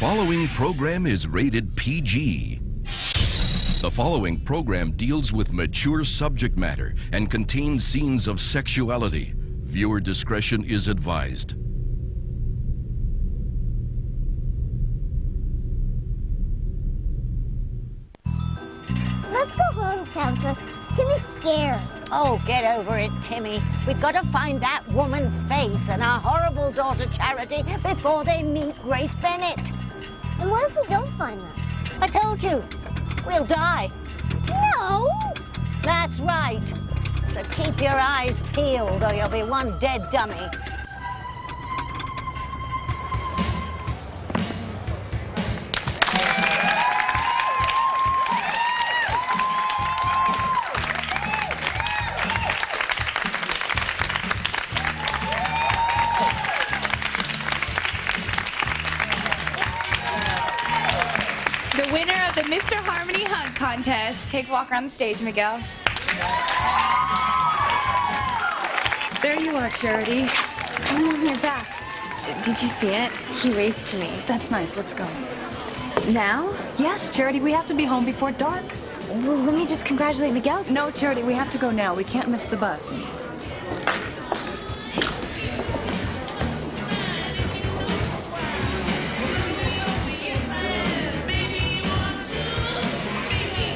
following program is rated PG. The following program deals with mature subject matter and contains scenes of sexuality. Viewer discretion is advised. Let's go home, Tabitha. Timmy's scared. Oh, get over it, Timmy. We've got to find that woman, Faith, and our horrible daughter, Charity, before they meet Grace Bennett. And what if we don't find them? I told you, we'll die. No! That's right. So keep your eyes peeled or you'll be one dead dummy. The winner of the Mr. Harmony Hug Contest. Take a walk around the stage, Miguel. There you are, Charity. Oh, you're back. Did you see it? He raped me. That's nice. Let's go. Now? Yes, Charity, we have to be home before dark. Well, let me just congratulate Miguel. No, Charity, we have to go now. We can't miss the bus.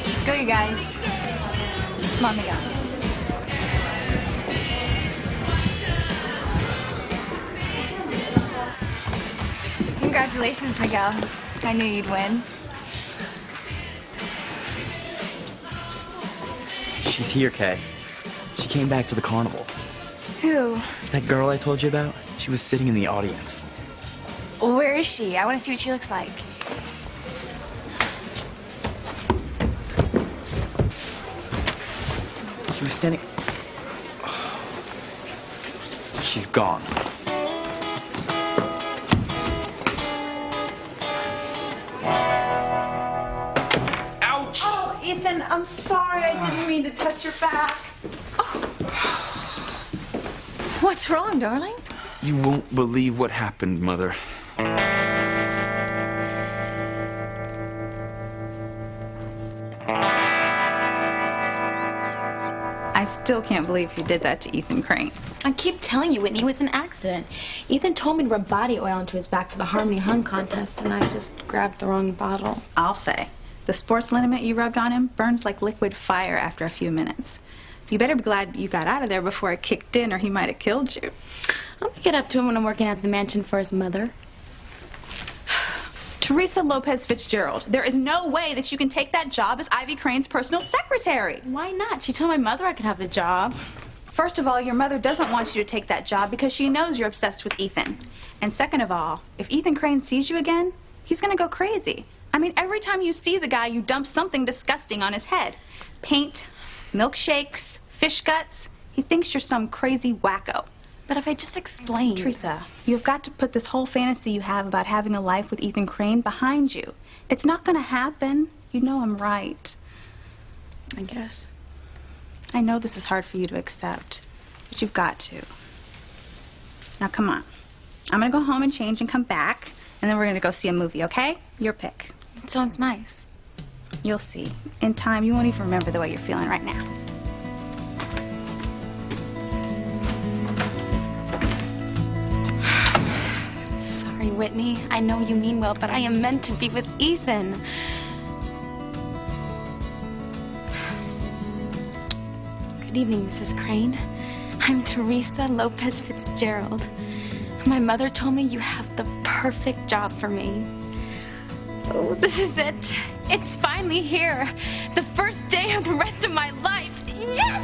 Let's go, you guys. Come on, Miguel. Congratulations, Miguel. I knew you'd win. She's here, Kay. She came back to the carnival. Who? That girl I told you about, she was sitting in the audience. Where is she? I want to see what she looks like. She was standing... She's gone. Ouch! Oh, Ethan, I'm sorry. I didn't mean to touch your back. What's wrong, darling? You won't believe what happened, Mother. I still can't believe you did that to Ethan Crane. I keep telling you, Whitney, it was an accident. Ethan told me to rub body oil into his back for the Harmony Hung Contest, and I just grabbed the wrong bottle. I'll say, the sports liniment you rubbed on him burns like liquid fire after a few minutes. You better be glad you got out of there before it kicked in, or he might have killed you. I'll get up to him when I'm working at the mansion for his mother. Teresa Lopez Fitzgerald, there is no way that you can take that job as Ivy Crane's personal secretary. Why not? She told my mother I could have the job. First of all, your mother doesn't want you to take that job because she knows you're obsessed with Ethan. And second of all, if Ethan Crane sees you again, he's gonna go crazy. I mean, every time you see the guy, you dump something disgusting on his head. Paint, milkshakes, fish guts. He thinks you're some crazy wacko. But if I just explained... Teresa, you've got to put this whole fantasy you have about having a life with Ethan Crane behind you. It's not gonna happen. You know I'm right. I guess. I know this is hard for you to accept, but you've got to. Now, come on. I'm gonna go home and change and come back, and then we're gonna go see a movie, okay? Your pick. It sounds nice. You'll see. In time, you won't even remember the way you're feeling right now. Sorry, Whitney. I know you mean well, but I am meant to be with Ethan. Good evening, Mrs. Crane. I'm Teresa Lopez Fitzgerald. My mother told me you have the perfect job for me. Oh, this is it. It's finally here. The first day of the rest of my life. Yes!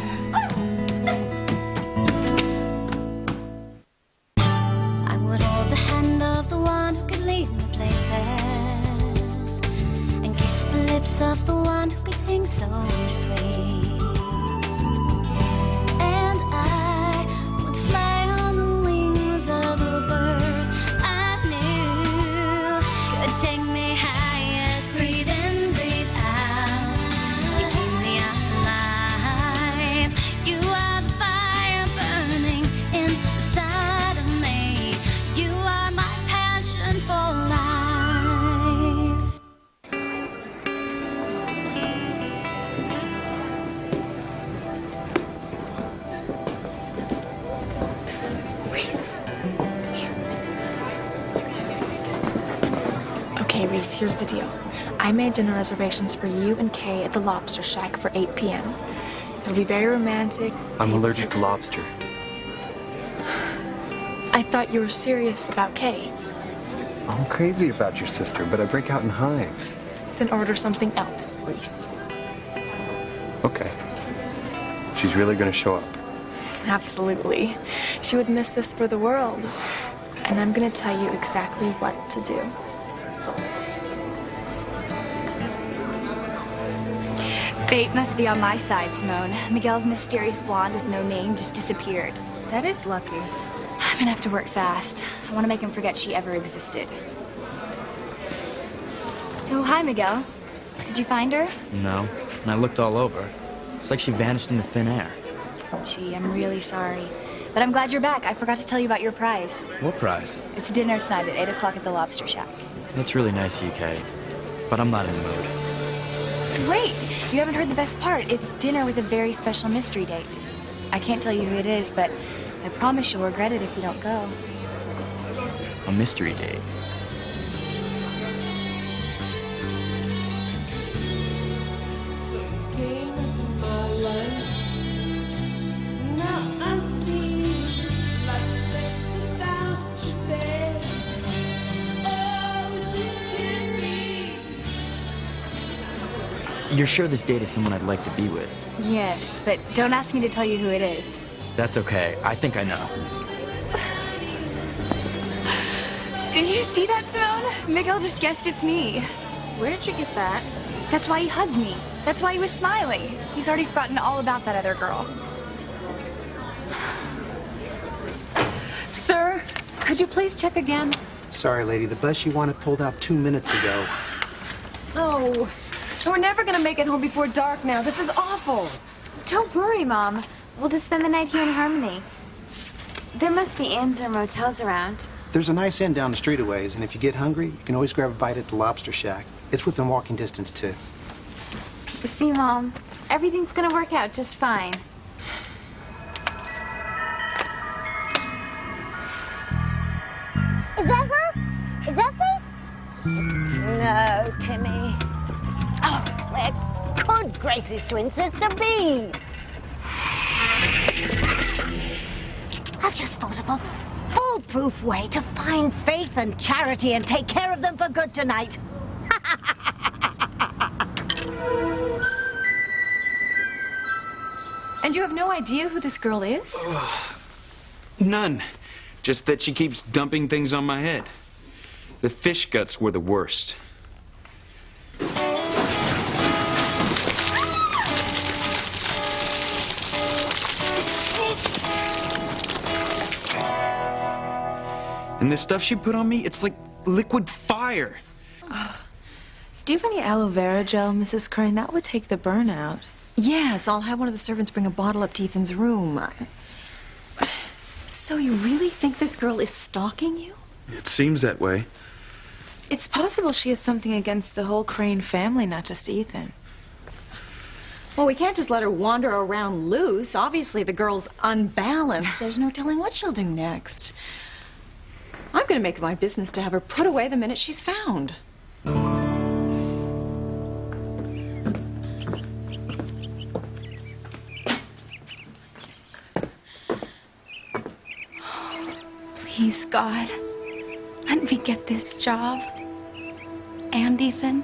I would hold the hand of the one who could lead me places and kiss the lips of the one who could sing so sweet. And I would fly on the wings of the bird I knew could take me highest. Breathe in, breathe out. You keep me alive. You are the fire burning inside of me. You are my passion for life. Here's the deal. I made dinner reservations for you and Kay at the Lobster Shack for 8 p.m. It'll be very romantic. I'm allergic to lobster. I thought you were serious about Kay. I'm crazy about your sister, but I break out in hives. Then order something else, Reese. Okay. She's really gonna show up. Absolutely. She would miss this for the world. And I'm gonna tell you exactly what to do. Fate must be on my side, Simone. Miguel's mysterious blonde with no name just disappeared. That is lucky. I'm gonna have to work fast. I want to make him forget she ever existed. Oh, hi, Miguel. Did you find her? No, and I looked all over. It's like she vanished into thin air. Gee, I'm really sorry. But I'm glad you're back. I forgot to tell you about your prize. What prize? It's dinner tonight at 8 o'clock at the Lobster Shack. That's really nice of you, Kay. But I'm not in the mood. Wait, you haven't heard the best part. It's dinner with a very special mystery date. I can't tell you who it is, but I promise you'll regret it if you don't go. A mystery date. You're sure this date is someone I'd like to be with? Yes, but don't ask me to tell you who it is. That's okay. I think I know. Did you see that, Simone? Miguel just guessed it's me. Where did you get that? That's why he hugged me. That's why he was smiling. He's already forgotten all about that other girl. Sir, could you please check again? Sorry, lady. The bus you wanted pulled out 2 minutes ago. Oh, we're never gonna make it home before dark now. This is awful. Don't worry, Mom. We'll just spend the night here in Harmony. There must be inns or motels around. There's a nice inn down the street a ways, and if you get hungry, you can always grab a bite at the Lobster Shack. It's within walking distance, too. See, Mom, everything's gonna work out just fine. Is that her? Is that Faith? No, Timmy. Oh, where could Grace's twin sister be? I've just thought of a foolproof way to find Faith and Charity and take care of them for good tonight. And you have no idea who this girl is? None. Just that she keeps dumping things on my head. The fish guts were the worst. And the stuff she put on me, it's like liquid fire. Do you have any aloe vera gel, Mrs. Crane? That would take the burn out. Yes, I'll have one of the servants bring a bottle up to Ethan's room. So you really think this girl is stalking you? It seems that way. It's possible she has something against the whole Crane family, not just Ethan. Well, we can't just let her wander around loose. Obviously, the girl's unbalanced. There's no telling what she'll do next. I'm going to make it my business to have her put away the minute she's found. Please, God, let me get this job. And Ethan.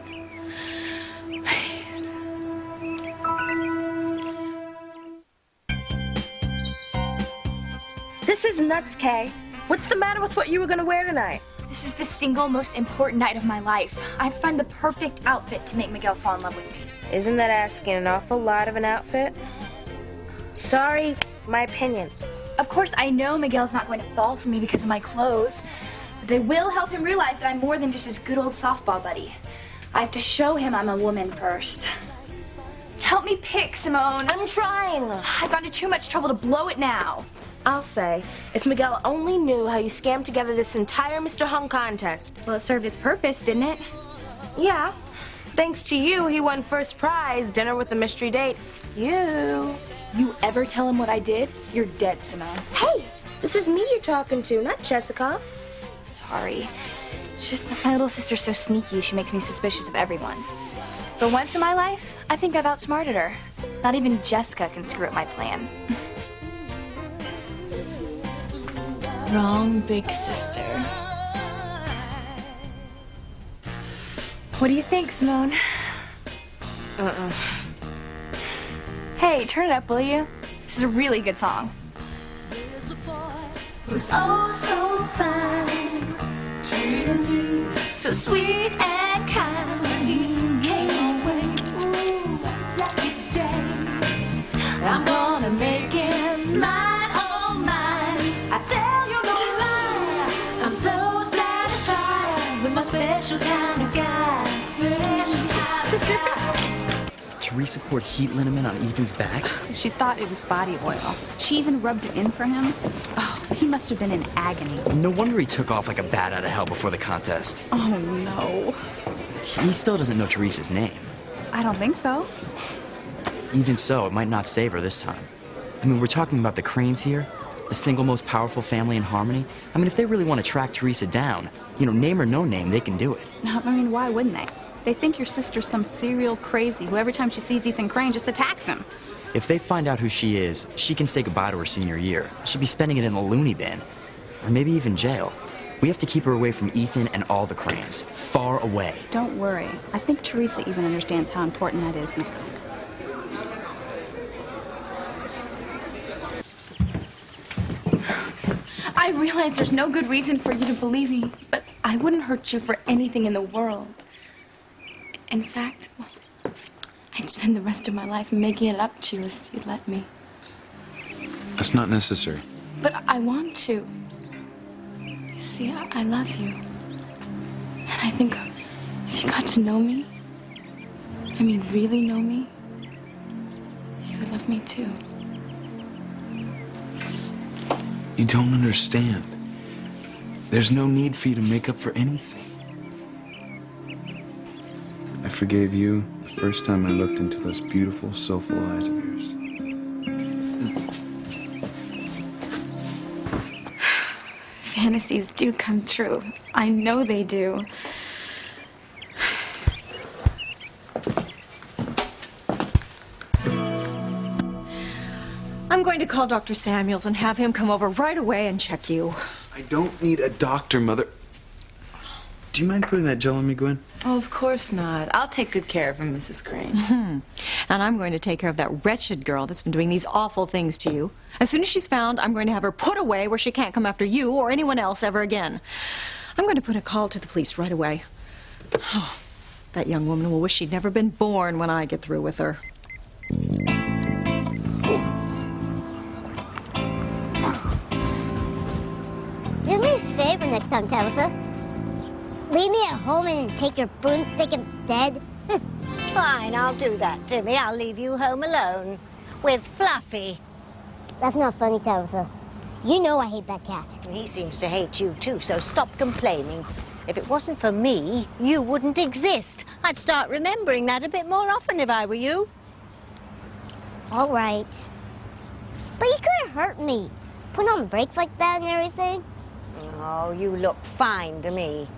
This is nuts, Kay. What's the matter with what you were gonna wear tonight? This is the single most important night of my life. I found the perfect outfit to make Miguel fall in love with me. Isn't that asking an awful lot of an outfit? Sorry, my opinion. Of course, I know Miguel's not going to fall for me because of my clothes. But they will help him realize that I'm more than just his good old softball buddy. I have to show him I'm a woman first. Help me pick, Simone. I'm trying. I've got into too much trouble to blow it now. I'll say, if Miguel only knew how you scammed together this entire Mr. Hung contest. Well, it served its purpose, didn't it? Yeah. Thanks to you, he won first prize, dinner with the mystery date. You ever tell him what I did, you're dead, Simone. Hey, this is me you're talking to, not Jessica. Sorry. It's just that my little sister's so sneaky, she makes me suspicious of everyone. But once in my life, I think I've outsmarted her. Not even Jessica can screw up my plan. Wrong big sister. What do you think, Simone? Hey, turn it up, will you? This is a really good song. Was oh so fine, treating me so sweet and kind. When he came away, ooh, lucky day. I'm gonna make him mine, oh mine. I tell you no lie, I'm so satisfied with my special kind of guy. Special kind of guy. Teresa poured heat liniment on Ethan's back? She thought it was body oil. She even rubbed it in for him. Oh, he must have been in agony. No wonder he took off like a bat out of hell before the contest. Oh, no. He still doesn't know Teresa's name. I don't think so. Even so, it might not save her this time. I mean, we're talking about the Cranes here, the single most powerful family in Harmony. I mean, if they really want to track Teresa down, you know, name or no name, they can do it. I mean, why wouldn't they? They think your sister's some serial crazy who every time she sees Ethan Crane just attacks him. If they find out who she is, she can say goodbye to her senior year. She'll be spending it in the loony bin. Or maybe even jail. We have to keep her away from Ethan and all the Cranes. Far away. Don't worry. I think Teresa even understands how important that is now. I realize there's no good reason for you to believe me, but I wouldn't hurt you for anything in the world. In fact, I'd spend the rest of my life making it up to you if you'd let me. That's not necessary. But I want to. You see, I love you. And I think if you got to know me, I mean really know me, you would love me too. You don't understand. There's no need for you to make up for anything. I forgave you the first time I looked into those beautiful, soulful eyes of yours. Fantasies do come true. I know they do. I'm going to call Dr. Samuels and have him come over right away and check you. I don't need a doctor, Mother. Do you mind putting that gel on me, Gwen? Oh, of course not. I'll take good care of him, Mrs. Crane. And I'm going to take care of that wretched girl that's been doing these awful things to you. As soon as she's found, I'm going to have her put away where she can't come after you or anyone else ever again. I'm going to put a call to the police right away. Oh, that young woman will wish she'd never been born when I get through with her. Do me a favor next time, Tabitha. Leave me at home and take your broomstick instead. Fine, I'll do that, Timmy. I'll leave you home alone with Fluffy. That's not funny, Tabitha. You know I hate that cat. He seems to hate you too, so stop complaining. If it wasn't for me, you wouldn't exist. I'd start remembering that a bit more often if I were you. All right. But you couldn't hurt me. Putting on the brakes like that and everything. Oh, you look fine to me.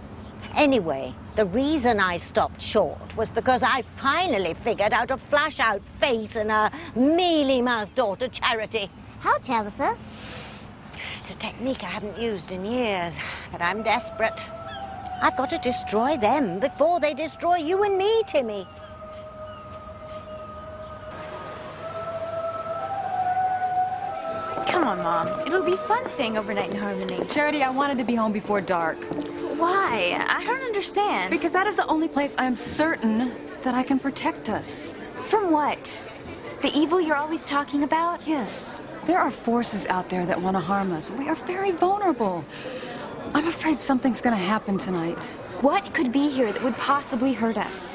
Anyway, the reason I stopped short was because I finally figured out a flash-out face in a mealy-mouthed daughter Charity. How, Tabitha? It's a technique I haven't used in years, but I'm desperate. I've got to destroy them before they destroy you and me, Timmy. Come on, Mom. It'll be fun staying overnight in Harmony. Charity, I wanted to be home before dark. Why? I don't understand. Because that is the only place I am certain that I can protect us. From what? The evil you're always talking about? Yes. There are forces out there that want to harm us. We are very vulnerable. I'm afraid something's going to happen tonight. What could be here that would possibly hurt us?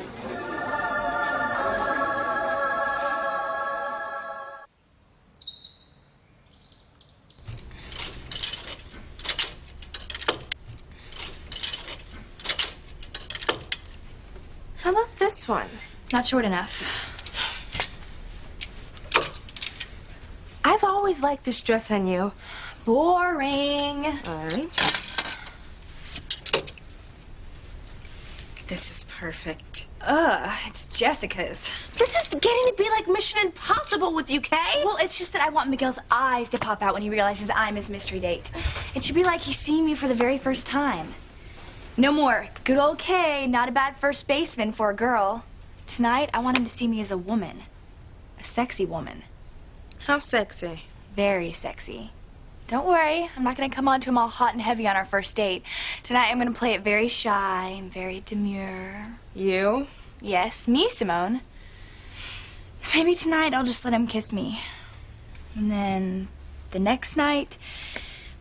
How about this one? Not short enough. I've always liked this dress on you. Boring. All right. This is perfect. Ugh, it's Jessica's. This is getting to be like Mission Impossible with you, Kay. Well, it's just that I want Miguel's eyes to pop out when he realizes I'm his mystery date. It should be like he's seeing me for the very first time. No more good old Kay, not a bad first baseman for a girl. Tonight, I want him to see me as a woman. A sexy woman. How sexy? Very sexy. Don't worry, I'm not gonna come on to him all hot and heavy on our first date. Tonight I'm gonna play it very shy and very demure. You? Yes, me, Simone. Maybe tonight I'll just let him kiss me. And then the next night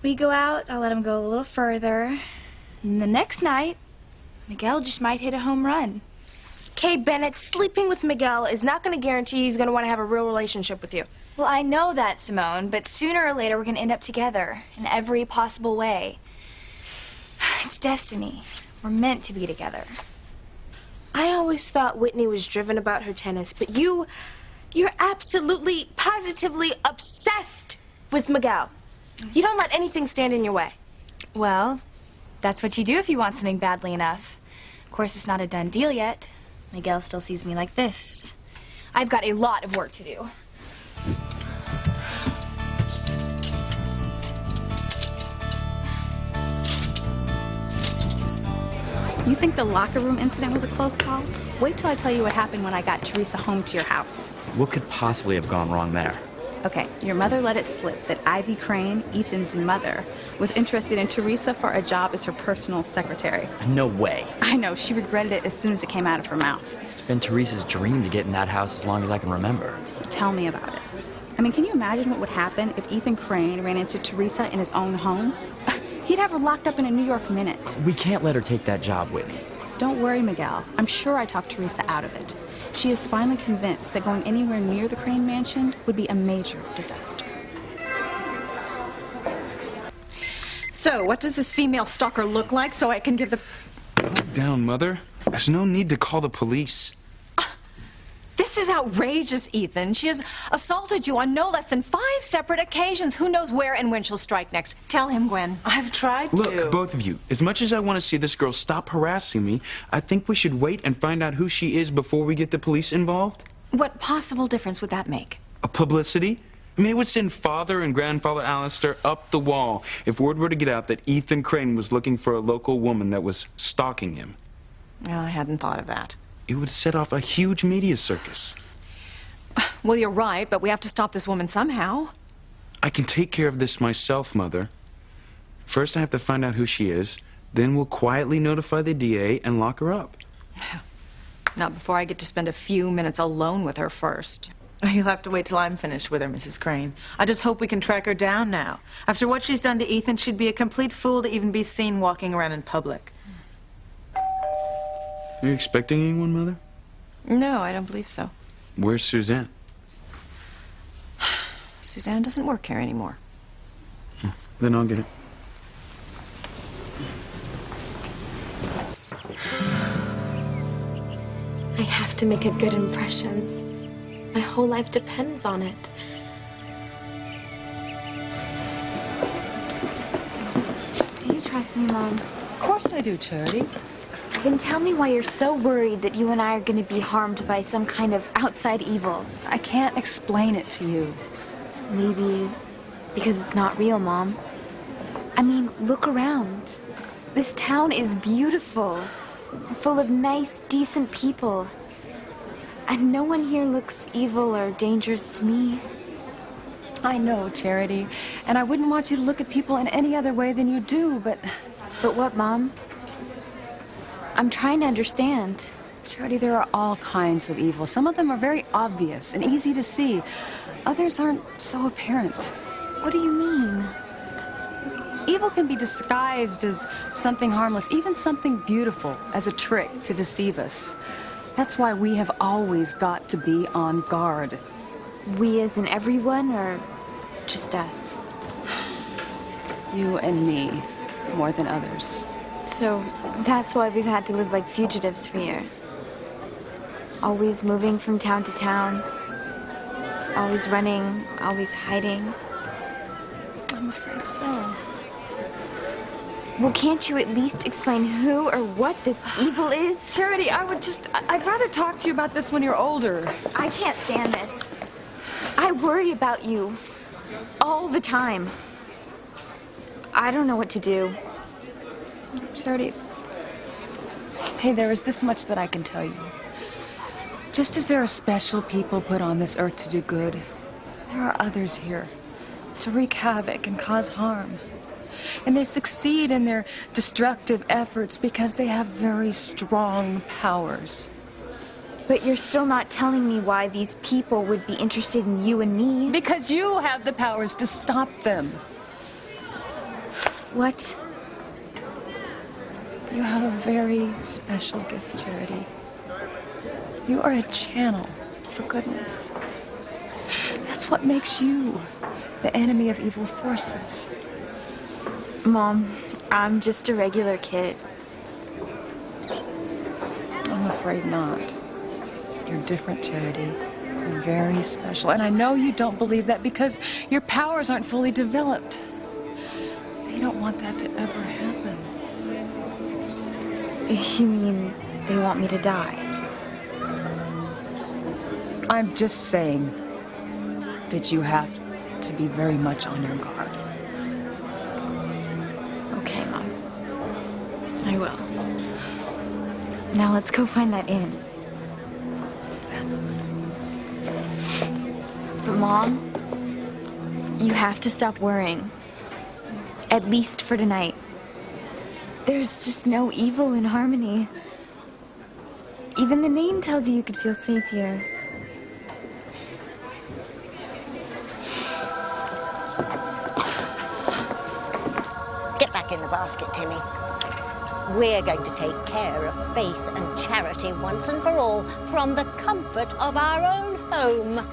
we go out, I'll let him go a little further. And the next night, Miguel just might hit a home run. Kay Bennett, sleeping with Miguel is not going to guarantee he's going to want to have a real relationship with you. Well, I know that, Simone, but sooner or later we're going to end up together in every possible way. It's destiny. We're meant to be together. I always thought Whitney was driven about her tennis, but you're absolutely, positively obsessed with Miguel. You don't let anything stand in your way. Well, that's what you do if you want something badly enough. Of course, it's not a done deal yet. Miguel still sees me like this. I've got a lot of work to do. You think the locker room incident was a close call? Wait till I tell you what happened when I got Teresa home to your house. What could possibly have gone wrong there? Okay, your mother let it slip that Ivy Crane, Ethan's mother, was interested in Teresa for a job as her personal secretary. No way. I know, she regretted it as soon as it came out of her mouth. It's been Teresa's dream to get in that house as long as I can remember. Tell me about it. I mean, can you imagine what would happen if Ethan Crane ran into Teresa in his own home? He'd have her locked up in a New York minute. We can't let her take that job, Whitney. Don't worry, Miguel. I'm sure I talked Teresa out of it. She is finally convinced that going anywhere near the Crane mansion would be a major disaster. So, what does this female stalker look like so I can give the... Calm down, Mother. There's no need to call the police. This is outrageous, Ethan. She has assaulted you on no less than 5 separate occasions. Who knows where and when she'll strike next? Tell him, Gwen. I've tried to. Look, both of you, as much as I want to see this girl stop harassing me, I think we should wait and find out who she is before we get the police involved. What possible difference would that make? A publicity? I mean, it would send Father and Grandfather Alistair up the wall if word were to get out that Ethan Crane was looking for a local woman that was stalking him. Oh, I hadn't thought of that. It would set off a huge media circus. Well, you're right, but we have to stop this woman somehow. I can take care of this myself, Mother. First, I have to find out who she is. Then we'll quietly notify the DA and lock her up. Not before I get to spend a few minutes alone with her first. You'll have to wait till I'm finished with her, Mrs. Crane. I just hope we can track her down now. After what she's done to Ethan, she'd be a complete fool to even be seen walking around in public. Are you expecting anyone, Mother? No, I don't believe so. Where's Suzanne? Suzanne doesn't work here anymore. Then I'll get it. I have to make a good impression. My whole life depends on it. Do you trust me, Mom? Of course I do, Charity. Then tell me why you're so worried that you and I are going to be harmed by some kind of outside evil. I can't explain it to you. Maybe because it's not real, Mom. I mean, look around. This town is beautiful, full of nice, decent people. And no one here looks evil or dangerous to me. I know, Charity, and I wouldn't want you to look at people in any other way than you do, but... But what, Mom? I'm trying to understand. Charity, there are all kinds of evil. Some of them are very obvious and easy to see. Others aren't so apparent. What do you mean? Evil can be disguised as something harmless, even something beautiful, as a trick to deceive us. That's why we have always got to be on guard. We as in everyone, or just us? You and me, more than others. So that's why we've had to live like fugitives for years. Always moving from town to town. Always running, always hiding. I'm afraid so. Well, can't you at least explain who or what this evil is? Charity, I'd rather talk to you about this when you're older. I can't stand this. I worry about you all the time. I don't know what to do. Charity, hey, there is this much that I can tell you. Just as there are special people put on this earth to do good, there are others here to wreak havoc and cause harm. And they succeed in their destructive efforts because they have very strong powers. But you're still not telling me why these people would be interested in you and me. Because you have the powers to stop them. What? You have a very special gift, Charity. You are a channel for goodness. That's what makes you the enemy of evil forces. Mom, I'm just a regular kid. I'm afraid not. You're different, Charity. You're very special. And I know you don't believe that because your powers aren't fully developed. They don't want that to ever happen. You mean they want me to die? I'm just saying that you have to be very much on your guard. Okay, Mom. I will. Now let's go find that inn. That's But Mom, you have to stop worrying. At least for tonight. There's just no evil in Harmony. Even the name tells you could feel safe here. Get back in the basket, Timmy. We're going to take care of Faith and Charity once and for all from the comfort of our own home.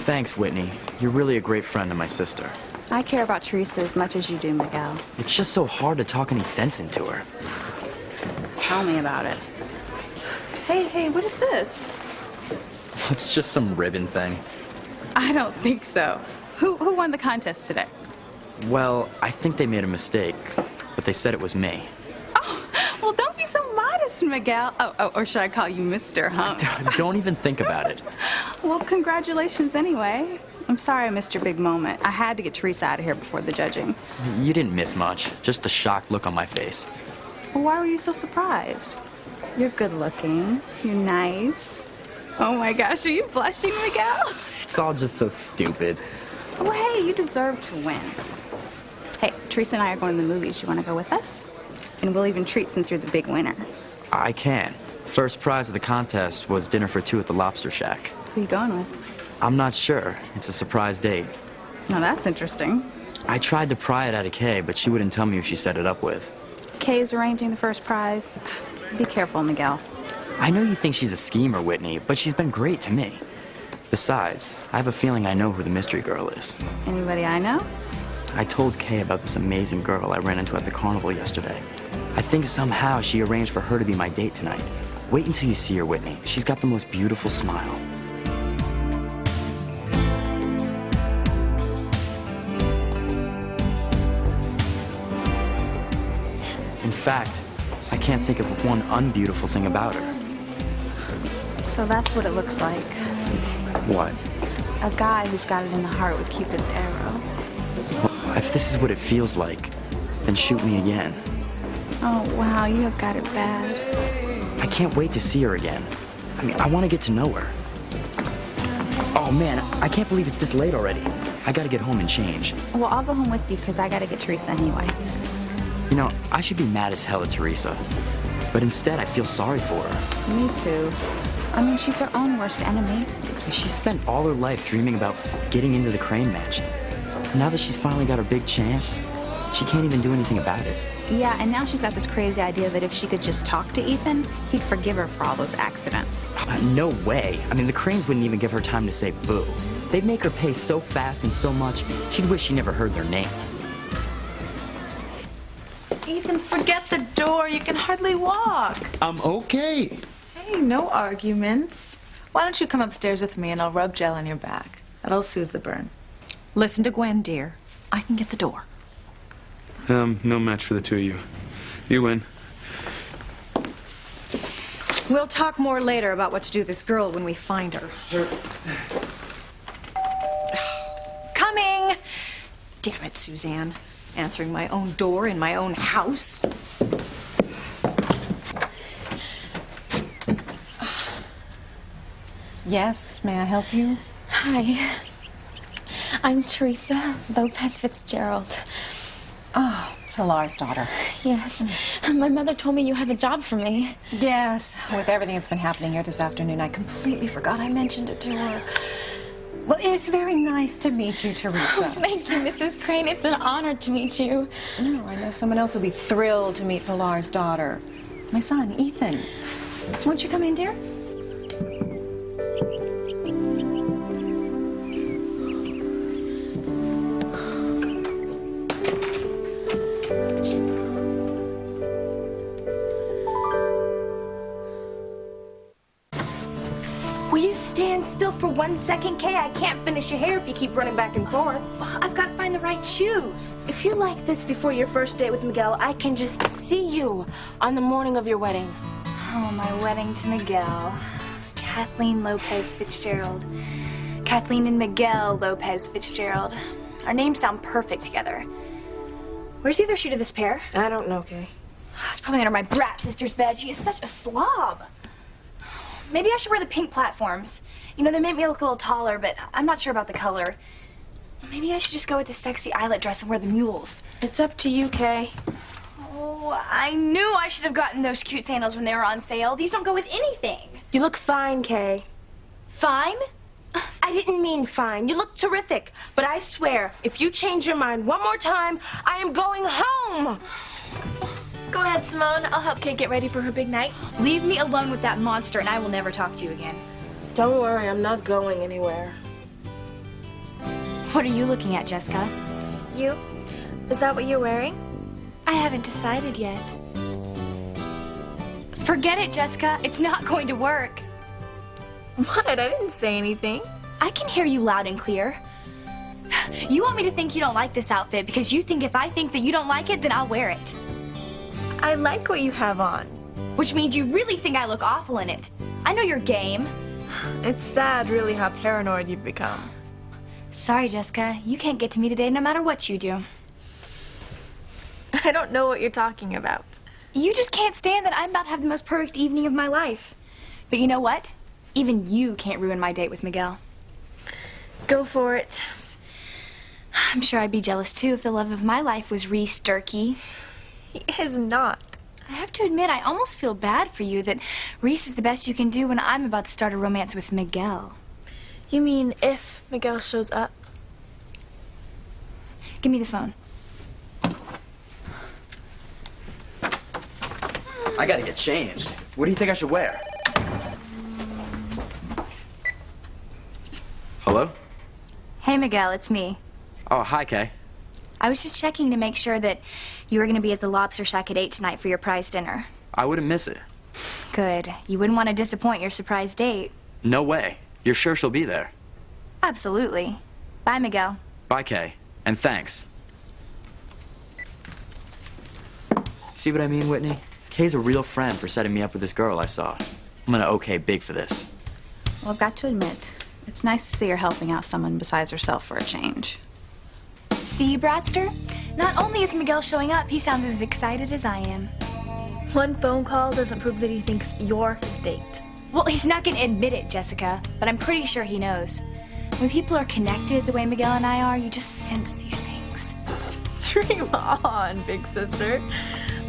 Thanks, Whitney. You're really a great friend to my sister. I care about Teresa as much as you do, Miguel. It's just so hard to talk any sense into her. Tell me about it. Hey, what is this? It's just some ribbon thing. I don't think so. Who won the contest today? Well, I think they made a mistake, but they said it was me. Well, don't be so modest, Miguel. Oh, or should I call you Mr., huh? Don't even think about it. Well, congratulations anyway. I'm sorry I missed your big moment. I had to get Teresa out of here before the judging. You didn't miss much, just the shocked look on my face. Well, why were you so surprised? You're good looking. You're nice. Oh my gosh, are you blushing, Miguel? It's all just so stupid. Oh, hey, you deserve to win. Hey, Teresa and I are going to the movies. You want to go with us? And we'll even treat since you're the big winner. I can. First prize of the contest was dinner for two at the Lobster Shack. Who are you going with? I'm not sure. It's a surprise date. Now that's interesting. I tried to pry it out of Kay, but she wouldn't tell me who she set it up with. Kay is arranging the first prize. Be careful, Miguel. I know you think she's a schemer, Whitney, but she's been great to me. Besides, I have a feeling I know who the mystery girl is. Anybody I know? I told Kay about this amazing girl I ran into at the carnival yesterday. I think somehow she arranged for her to be my date tonight. Wait until you see her, Whitney. She's got the most beautiful smile. In fact, I can't think of one unbeautiful thing about her. So that's what it looks like. What? A guy who's got it in the heart with Cupid's arrow. Well, if this is what it feels like, then shoot me again. Oh, wow, you have got it bad. I can't wait to see her again. I mean, I want to get to know her. Oh, man, I can't believe it's this late already. I gotta get home and change. Well, I'll go home with you because I gotta get Teresa anyway. You know, I should be mad as hell at Teresa. But instead, I feel sorry for her. Me too. I mean, she's her own worst enemy. She spent all her life dreaming about getting into the Crane Mansion. Now that she's finally got her big chance, she can't even do anything about it. Yeah, and now she's got this crazy idea that if she could just talk to Ethan, he'd forgive her for all those accidents. No way. I mean, the Cranes wouldn't even give her time to say boo. They'd make her pay so fast and so much, she'd wish she never heard their name. Ethan, forget the door. You can hardly walk. I'm okay. Hey, no arguments. Why don't you come upstairs with me and I'll rub gel on your back. That'll soothe the burn. Listen to Gwen, dear. I can get the door. No match for the two of you. You win. We'll talk more later about what to do with this girl when we find her. Sure. Coming! Damn it, Suzanne. Answering my own door in my own house. Yes, may I help you? Hi. I'm Teresa Lopez Fitzgerald. Oh, Pilar's daughter. Yes. My mother told me you have a job for me. Yes, with everything that's been happening here this afternoon, I completely forgot I mentioned it to her. Well, it's very nice to meet you, Teresa. Oh, thank you, Mrs. Crane. It's an honor to meet you. No, I know someone else will be thrilled to meet Pilar's daughter. My son, Ethan. Won't you come in, dear? Will you stand still for 1 second, Kay? I can't finish your hair if you keep running back and forth. I've got to find the right shoes. If you're like this before your first date with Miguel, I can just see you on the morning of your wedding. Oh, my wedding to Miguel. Kathleen Lopez Fitzgerald. Kathleen and Miguel Lopez Fitzgerald. Our names sound perfect together. Where's the other shoe to this pair? I don't know, Kay. It's probably under my brat sister's bed. She is such a slob. Maybe I should wear the pink platforms. You know, they make me look a little taller, but I'm not sure about the color. Maybe I should just go with the sexy eyelet dress and wear the mules. It's up to you, Kay. Oh, I knew I should have gotten those cute sandals when they were on sale. These don't go with anything. You look fine, Kay. Fine? I didn't mean fine. You look terrific. But I swear, if you change your mind one more time, I am going home. Go ahead, Simone. I'll help Kay get ready for her big night. Leave me alone with that monster and I will never talk to you again. Don't worry, I'm not going anywhere. What are you looking at, Jessica? You? Is that what you're wearing? I haven't decided yet. Forget it, Jessica. It's not going to work. What? I didn't say anything. I can hear you loud and clear. You want me to think you don't like this outfit because you think if I think that you don't like it, then I'll wear it. I like what you have on. Which means you really think I look awful in it. I know you're game. It's sad, really, how paranoid you've become. Sorry, Jessica. You can't get to me today no matter what you do. I don't know what you're talking about. You just can't stand that I'm about to have the most perfect evening of my life. But you know what? Even you can't ruin my date with Miguel. Go for it. I'm sure I'd be jealous too if the love of my life was Reese Durkee. He is not. I have to admit, I almost feel bad for you that Reese is the best you can do when I'm about to start a romance with Miguel. You mean if Miguel shows up? Give me the phone. I gotta get changed. What do you think I should wear? Hello? Hey, Miguel, it's me. Oh, hi, Kay. I was just checking to make sure that you were going to be at the Lobster Shack at 8 tonight for your prize dinner. I wouldn't miss it. Good. You wouldn't want to disappoint your surprise date. No way. You're sure she'll be there? Absolutely. Bye, Miguel. Bye, Kay. And thanks. See what I mean, Whitney? Kay's a real friend for setting me up with this girl I saw. I'm gonna okay big for this. Well, I've got to admit, it's nice to see her helping out someone besides herself for a change. See, Bratster? Not only is Miguel showing up, he sounds as excited as I am. One phone call doesn't prove that he thinks you're his date. Well, he's not going to admit it, Jessica, but I'm pretty sure he knows. When people are connected the way Miguel and I are, you just sense these things. Dream on, big sister.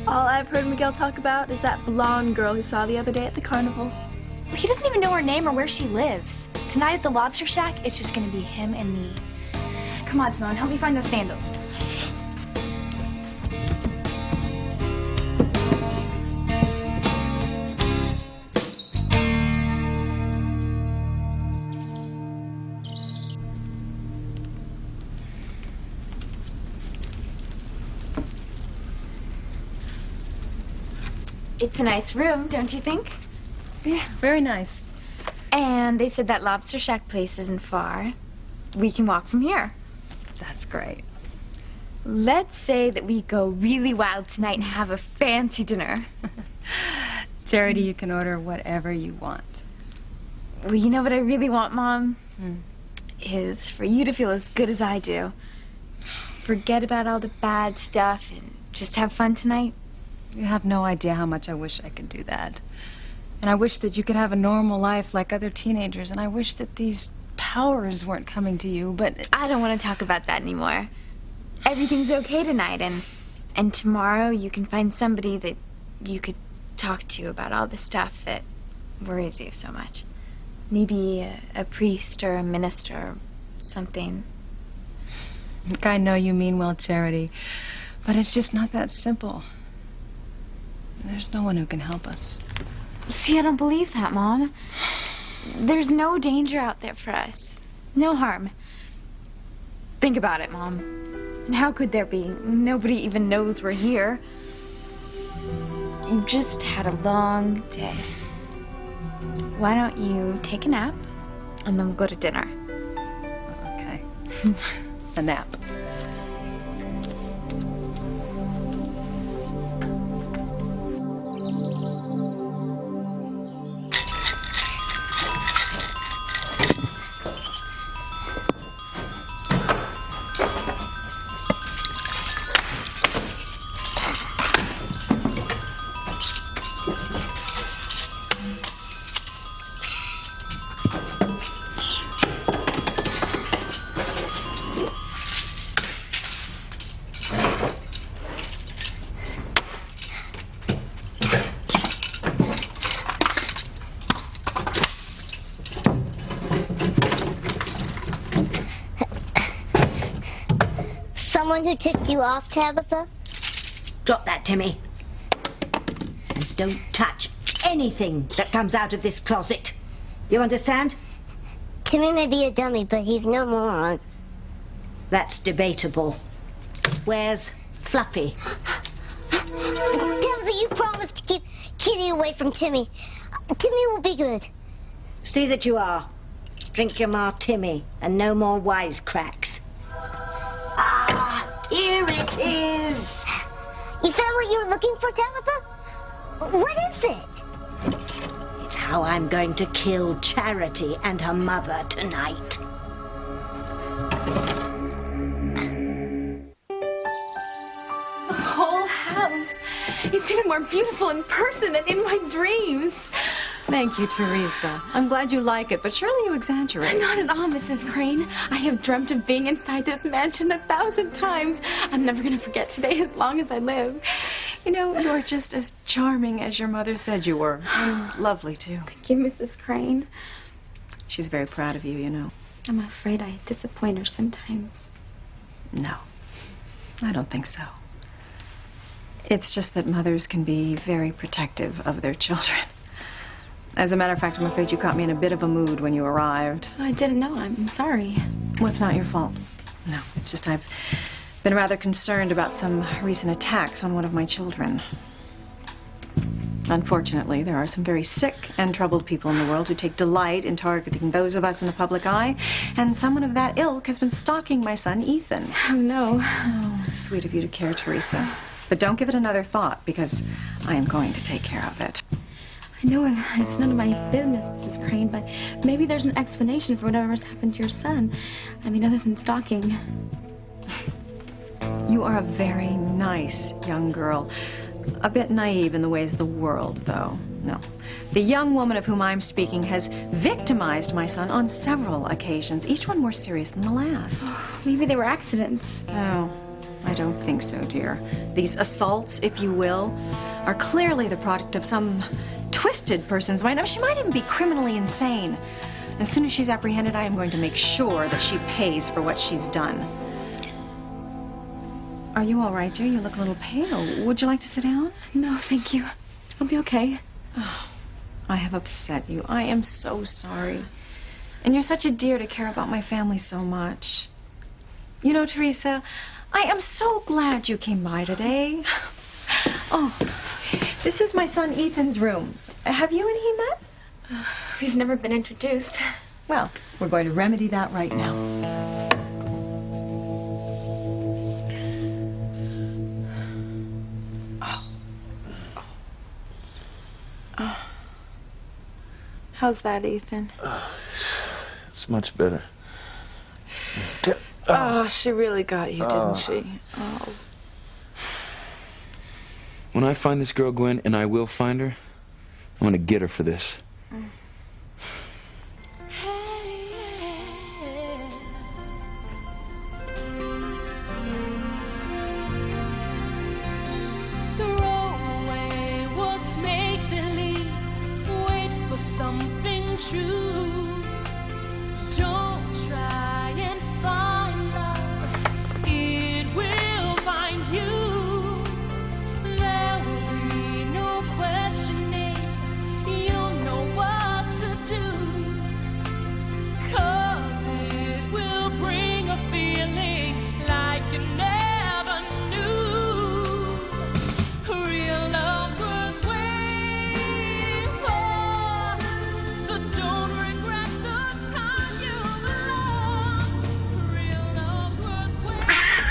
All I've heard Miguel talk about is that blonde girl he saw the other day at the carnival. He doesn't even know her name or where she lives. Tonight at the Lobster Shack, it's just going to be him and me. Come on, Simone, help me find those sandals. It's a nice room, don't you think? Yeah, very nice. And they said that Lobster Shack place isn't far. We can walk from here. That's great. Let's say that we go really wild tonight and have a fancy dinner. Charity, you can order whatever you want. Well, you know what I really want, Mom? Is for you to feel as good as I do. Forget about all the bad stuff and just have fun tonight. You have no idea how much I wish I could do that. And I wish that you could have a normal life like other teenagers, and I wish that these powers weren't coming to you, but... I don't want to talk about that anymore. Everything's okay tonight, and tomorrow you can find somebody that you could talk to about all the stuff that worries you so much. Maybe a priest or a minister or something. Look, I know you mean well, Charity, but it's just not that simple. There's no one who can help us. See, I don't believe that, Mom. There's no danger out there for us. No harm. Think about it, Mom. How could there be? Nobody even knows we're here. You've just had a long day. Why don't you take a nap, and then we'll go to dinner. Okay. A nap. Someone who tipped you off, Tabitha? Drop that, Timmy. And don't touch anything that comes out of this closet. You understand? Timmy may be a dummy, but he's no moron. That's debatable. Where's Fluffy? Tabitha, you promised to keep Kitty away from Timmy. Timmy will be good. See that you are. Drink your Ma Timmy, and no more wisecracks. Ah, here it is. You found what you were looking for, Tabitha? What is it? It's how I'm going to kill Charity and her mother tonight. The whole house. It's even more beautiful in person than in my dreams. Thank you, Teresa. I'm glad you like it, but surely you exaggerate. Not at all, Mrs. Crane. I have dreamt of being inside this mansion 1,000 times. I'm never going to forget today as long as I live. You know, you're just as charming as your mother said you were. And lovely, too. Thank you, Mrs. Crane. She's very proud of you, you know. I'm afraid I disappoint her sometimes. No, I don't think so. It's just that mothers can be very protective of their children. As a matter of fact, I'm afraid you caught me in a bit of a mood when you arrived. I didn't know. I'm sorry. Well, it's not your fault. No, it's just I've been rather concerned about some recent attacks on one of my children. Unfortunately, there are some very sick and troubled people in the world who take delight in targeting those of us in the public eye, and someone of that ilk has been stalking my son, Ethan. Oh, no. Oh, it's sweet of you to care, Teresa. But don't give it another thought, because I am going to take care of it. I know it's none of my business, Mrs. Crane, but maybe there's an explanation for whatever's happened to your son. I mean, other than stalking. You are a very nice young girl. A bit naive in the ways of the world, though. No. The young woman of whom I'm speaking has victimized my son on several occasions, each one more serious than the last. Maybe they were accidents. Oh, I don't think so, dear. These assaults, if you will, are clearly the product of some twisted person's mind. I mean, she might even be criminally insane. As soon as she's apprehended, I am going to make sure that she pays for what she's done. Are you all right, dear? You look a little pale. Would you like to sit down? No, thank you. I'll be okay. Oh, I have upset you. I am so sorry. And you're such a dear to care about my family so much. You know, Teresa, I am so glad you came by today. Oh, this is my son Ethan's room. Have you and he met? We've never been introduced. Well, we're going to remedy that right now. How's that, Ethan? It's much better. Oh, she really got you, didn't she? Oh. When I find this girl, Gwen, and I will find her, I'm gonna get her for this. Something true. Don't try and find love. It will find you. There will be no questioning. You'll know what to do. 'Cause it will bring a feeling like you never knew. Real love's worth waiting for. So don't regret the time you've lost. Real love's worth waiting.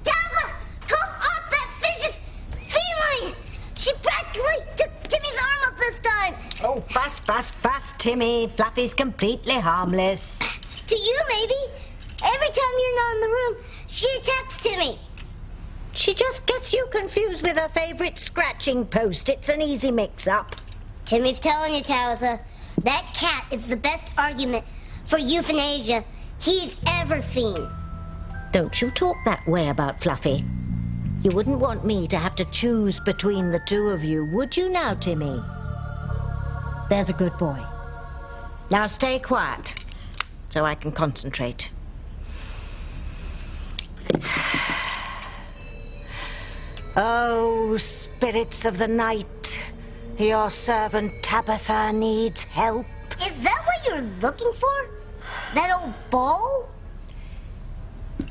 Dava! Come off that vicious feline! She practically took Timmy's arm up this time! Oh, fast, Timmy. Fluffy's completely harmless. To you, maybe. Every time you're not in the room, she attacks Timmy. She just gets you confused with her favorite scratching post. It's an easy mix-up. Timmy's telling you, Tabitha, that cat is the best argument for euthanasia he's ever seen. Don't you talk that way about Fluffy. You wouldn't want me to have to choose between the two of you, would you now, Timmy? There's a good boy. Now stay quiet, so I can concentrate. Oh, spirits of the night, your servant Tabitha needs help. Is that what you're looking for? That old bowl?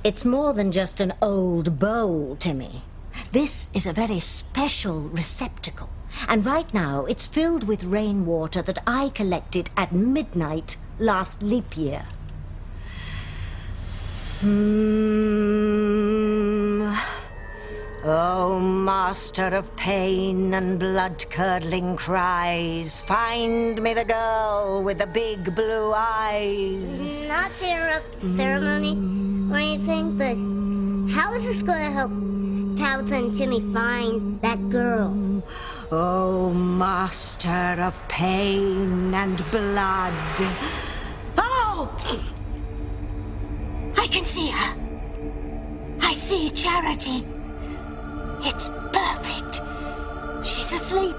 It's more than just an old bowl, Timmy. This is a very special receptacle. And right now, it's filled with rainwater that I collected at midnight last leap year. Oh, master of pain and blood-curdling cries, find me the girl with the big blue eyes. Not to interrupt the ceremony or anything, but how is this going to help Tabitha and Timmy find that girl? Oh, master of pain and blood. Oh! I can see her. I see Charity. It's perfect. She's asleep.